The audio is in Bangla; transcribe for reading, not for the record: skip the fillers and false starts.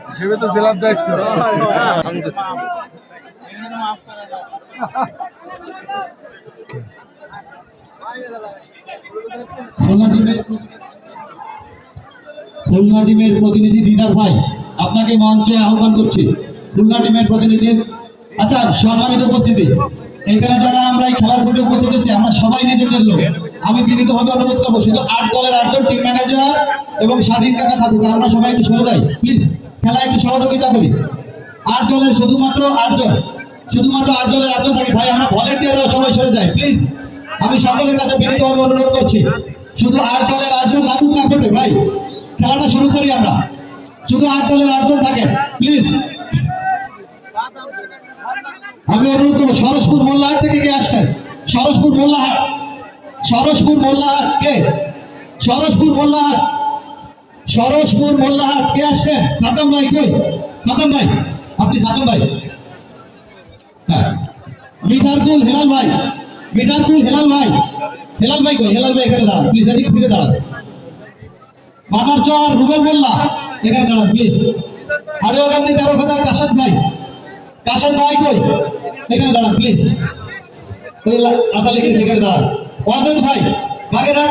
হিসেবে তো জেলার দায়িত্ব। খুলনা টিমের প্রতিনিধি দিদার ভাই, আপনাকে মঞ্চে আহ্বান করছি। খুলনা টিমের প্রতিনিধি। আচ্ছা, সম্মানিত উপস্থিতি, এখানে যারা আমরা এই খেলার মাঠে উপস্থিত আছি, আমরা সবাই নিজেদের লোক। আমি বিনীতভাবে অনুরোধ করবো, শুধু 8 দলের 8 জন টিম ম্যানেজার এবং স্বাধীন কাকা থাকুক, আমরা সবাই একটু সরে যাই প্লিজ, খেলায় একটু সহযোগিতা করি। 8 দলের শুধুমাত্র 8 জন, শুধুমাত্র 8 দলের 8 জন থাকি ভাই, আমরা ভলেন্টিয়াররা সবাই সরে যাই প্লিজ। আমি সকলের কাছে বিনীতভাবে অনুরোধ করছি, শুধু 8 দলের 8 জন থাকুক না করবে ভাই, খেলাটা শুরু করি আমরা। শুধু 8 দলের 8 জন থাকেন প্লিজ। আমি অনুরোধ করবো, সরসপুর মোল্লাহাট থেকে কে আসছেন? সরসপুর মোল্লাহাট, সরসপুর মোল্লাহাট কে? সরসপুর মোল্লাহাট, সরসপুর মোল্লাহাট কে আসছেন? সাদ্দাম ভাই কই? সাদ্দাম ভাই, আপনি সাদ্দাম ভাই। হ্যাঁ, মিঠারকুল হেলাল ভাই, মিঠারকুল হেলাল ভাই, হেলাল ভাই কই? হেলাল ভাই এখানে দাঁড়ান প্লিজ, এদিক ফিরে দাঁড়ান। মাদারচর রুবেল মোল্লা এখানে দাঁড়ান প্লিজ। হারিয়াগান্ধী 13 খাতা কাশাদ ভাই, কাশাদ ভাই কই? এখানে দাঁড়ান প্লিজ। আচ্ছা লিখেছি, এখানে দাঁড়ান। ওয়াজেদ ভাই বাগেরহাট